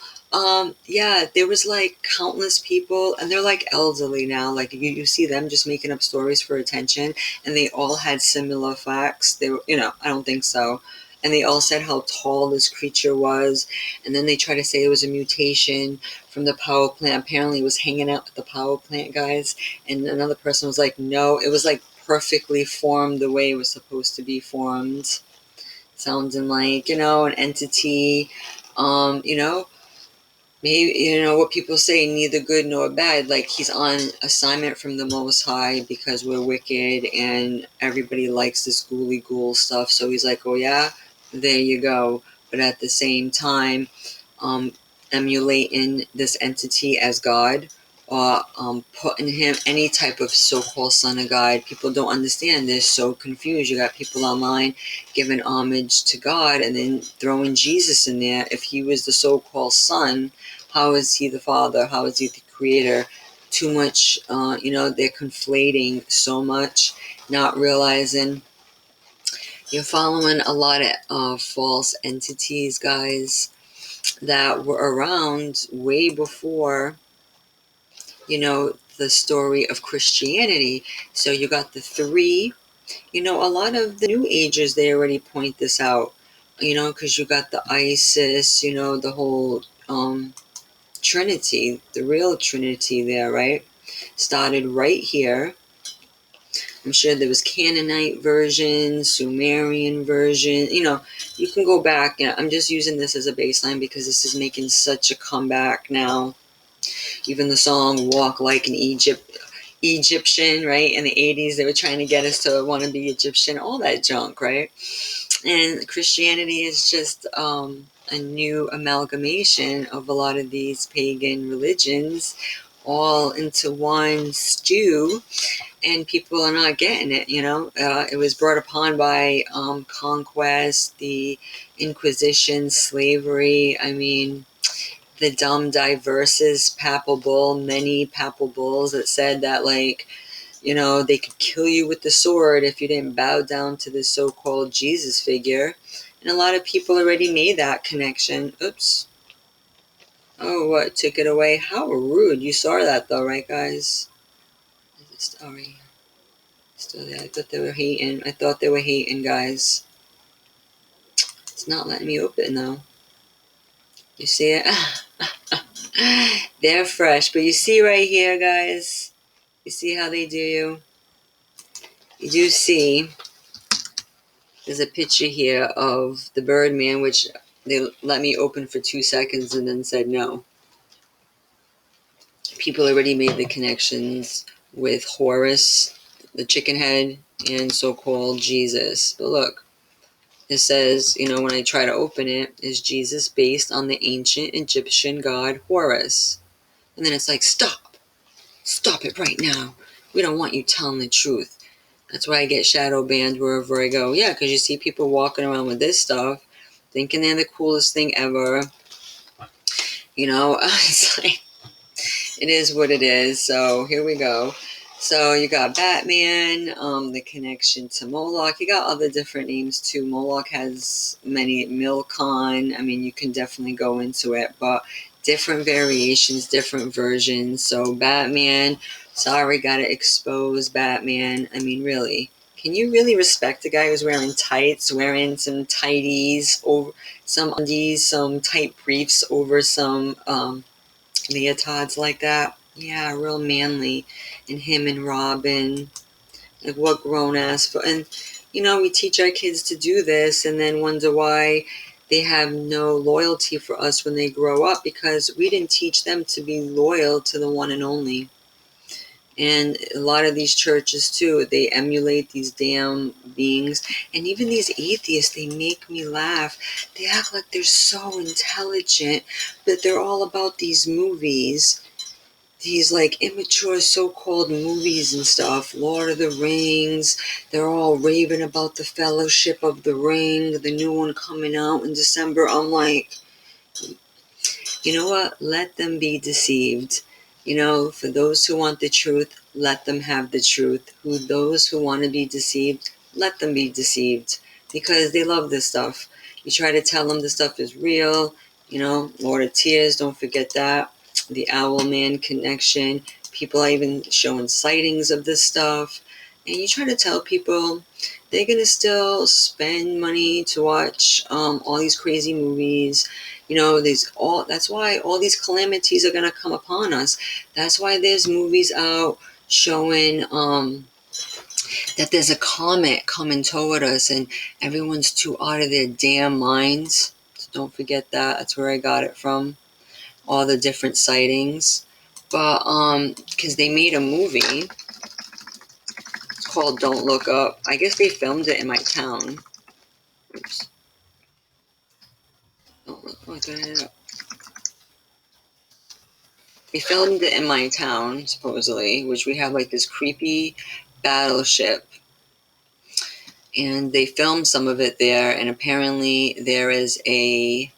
Yeah, there was like countless people, and they're like elderly now. Like you see them just making up stories for attention, and they all had similar facts. They were, I don't think so. And they all said how tall this creature was, and then they try to say it was a mutation from the power plant. Apparently, it was hanging out with the power plant guys, and another person was like, no, it was like perfectly formed the way it was supposed to be formed. sounding like, an entity, you know, maybe, what people say, neither good nor bad, like he's on assignment from the Most High because we're wicked and everybody likes this ghouly ghoul stuff. So he's like, oh yeah, there you go. But at the same time, emulating this entity as God, or putting him any type of so-called son of God. People don't understand. They're so confused. You got people online giving homage to God and then throwing Jesus in there. If he was the so-called son, how is he the father? How is he the creator? Too much, they're conflating so much, not realizing you're following a lot of false entities, guys, that were around way before, the story of Christianity. So you got the three, a lot of the New Agers, they already point this out, because you got the ISIS, the whole Trinity, the real Trinity there, right? Started right here. I'm sure there was Canaanite version, Sumerian version. You can go back. I'm just using this as a baseline because this is making such a comeback now. Even the song "Walk Like an Egyptian," right? In the 80s, they were trying to get us to want to be Egyptian. All that junk, right? And Christianity is just a new amalgamation of a lot of these pagan religions all into one stew, and people are not getting it. It was brought upon by conquest, the Inquisition, slavery. I mean, the dumb diverses papal bull, many papal bulls that said that, like, they could kill you with the sword if you didn't bow down to the so-called Jesus figure. And a lot of people already made that connection. Oops. Oh, what? Took it away? How rude. You saw that though, right, guys? Oh, right here. Still there. I thought they were hating. Guys. It's not letting me open, though. You see it? They're fresh. But you see right here, guys? You see how they do you? You do see there's a picture here of the Birdman, which they let me open for 2 seconds and then said no. People already made the connections with Horus, the chicken head, and so-called Jesus. But look, it says, when I try to open it, is Jesus based on the ancient Egyptian god Horus? And then it's like, stop it right now. We don't want you telling the truth. That's why I get shadow banned wherever I go. Yeah, because you see people walking around with this stuff, thinking they're the coolest thing ever. It's like, it is what it is. So here we go. So you got Batman, the connection to Moloch. You got other different names too. Moloch has many, Milcon. I mean, you can definitely go into it, but different variations, different versions. So Batman, sorry, gotta expose Batman. I mean, really, can you really respect a guy who's wearing tights, wearing some tighties, over some undies, some tight briefs over some leotards like that? Yeah, real manly. And him and Robin, like, what grown ass for? And we teach our kids to do this and then wonder why they have no loyalty for us when they grow up, because we didn't teach them to be loyal to the one and only. And a lot of these churches too, they emulate these damn beings. And even these atheists, they make me laugh. They act like they're so intelligent, but they're all about these movies, these like immature so-called movies and stuff. Lord of the Rings, they're all raving about the Fellowship of the Ring, the new one coming out in December. I'm like, you know what? Let them be deceived. For those who want the truth, let them have the truth. Those who want to be deceived, let them be deceived, because they love this stuff. You try to tell them this stuff is real, Lord of Tears, don't forget that. The Owlman connection. People are even showing sightings of this stuff. And you try to tell people, they're going to still spend money to watch all these crazy movies. That's why all these calamities are going to come upon us. That's why there's movies out showing that there's a comet coming toward us and everyone's too out of their damn minds. So don't forget that. That's where I got it from. All the different sightings. But, because they made a movie. It's called Don't Look Up. I guess they filmed it in my town. Oops. Don't look. Oh, I got it up. They filmed it in my town, supposedly, which we have like this creepy battleship. And they filmed some of it there, and apparently there is a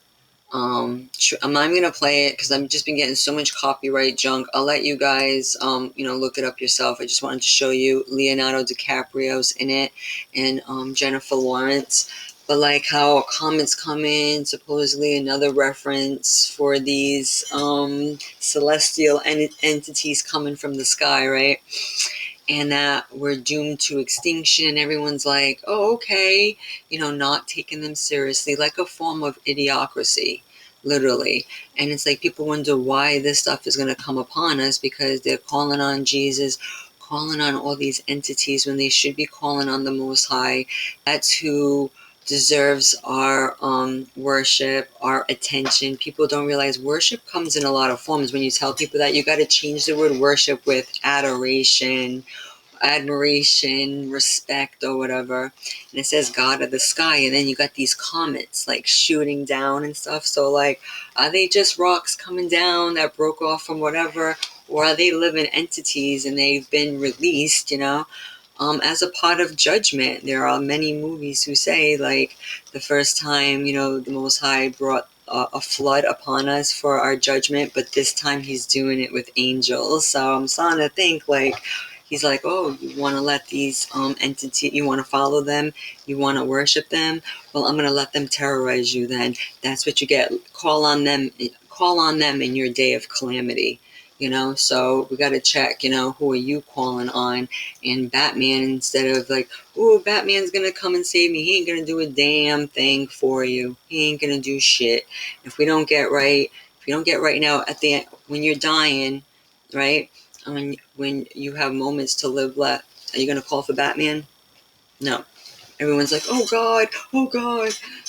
I'm not even gonna play it because I've just been getting so much copyright junk. I'll let you guys, look it up yourself. I just wanted to show you Leonardo DiCaprio's in it and Jennifer Lawrence. But like how comments come in, supposedly another reference for these celestial entities coming from the sky, right? And that we're doomed to extinction. Everyone's like, oh, okay, not taking them seriously, like a form of idiocracy, literally. And it's like people wonder why this stuff is going to come upon us, because they're calling on Jesus, calling on all these entities when they should be calling on the Most High. That's who deserves our worship, our attention. People don't realize worship comes in a lot of forms. When you tell people that, you got to change the word worship with adoration, admiration, respect, or whatever. And it says God of the sky, and then you got these comets like shooting down and stuff. So like, are they just rocks coming down that broke off from whatever, or are they living entities and they've been released, as a part of judgment? There are many movies who say like the first time, the Most High brought a flood upon us for our judgment, but this time he's doing it with angels. So I'm starting to think like, he's like, oh, you want to let these entities, you want to follow them, you want to worship them? Well, I'm going to let them terrorize you then. That's what you get. Call on them in your day of calamity. So we got to check, who are you calling on? And Batman, instead of like, oh, Batman's going to come and save me, he ain't going to do a damn thing for you. He ain't going to do shit. If you don't get right now at the end, when you're dying, right? When you have moments to live left, are you going to call for Batman? No. Everyone's like, oh God.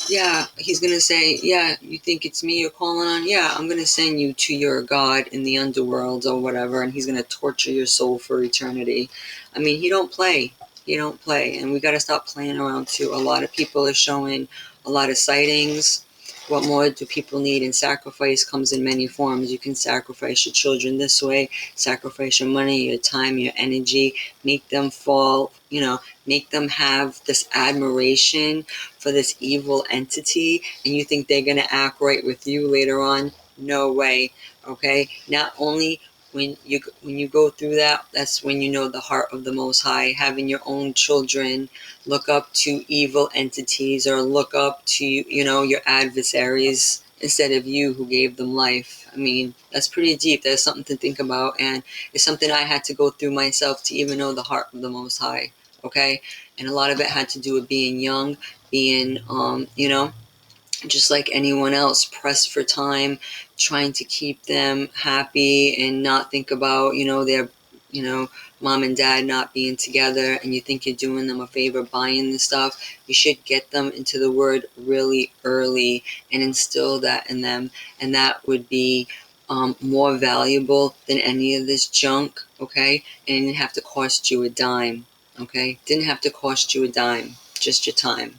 Yeah, he's going to say, yeah, you think it's me you're calling on? Yeah, I'm going to send you to your God in the underworld or whatever, and he's going to torture your soul for eternity. I mean, he don't play. And we got to stop playing around too. A lot of people are showing a lot of sightings. What more do people need? And sacrifice comes in many forms. You can sacrifice your children this way, sacrifice your money, your time, your energy, make them fall, make them have this admiration for this evil entity, and you think they're going to act right with you later on? No way. Okay? Not only when you go through that, that's when you know the heart of the Most High. Having your own children look up to evil entities, or look up to your adversaries instead of you who gave them life. I mean, that's pretty deep. That's something to think about, and it's something I had to go through myself to even know the heart of the Most High. Okay? And a lot of it had to do with being young, being just like anyone else, pressed for time, trying to keep them happy and not think about, their, mom and dad not being together, and you think you're doing them a favor buying the stuff. You should get them into the word really early and instill that in them, and that would be more valuable than any of this junk, okay? And it didn't have to cost you a dime, okay? Didn't have to cost you a dime, just your time.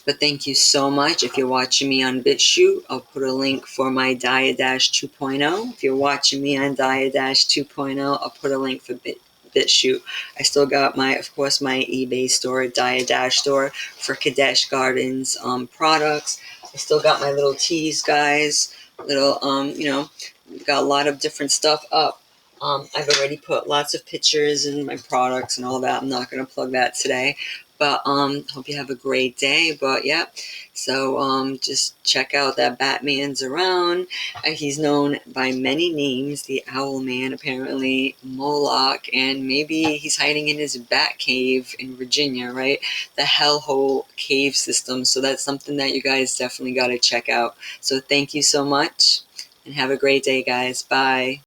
But thank you so much. If you're watching me on BitChute, I'll put a link for my Diadash 2.0. If you're watching me on Diadash 2.0, I'll put a link for BitChute. I still got my eBay store, Diadash store, for Kadesh Gardens products. I still got my little teas, guys. Got a lot of different stuff up. I've already put lots of pictures and my products and all that. I'm not going to plug that today. But hope you have a great day. But yeah, so just check out that Batman's around. He's known by many names. The Owlman, apparently, Moloch, and maybe he's hiding in his bat cave in Virginia, right? The Hellhole cave system. So that's something that you guys definitely got to check out. So thank you so much, and have a great day, guys. Bye.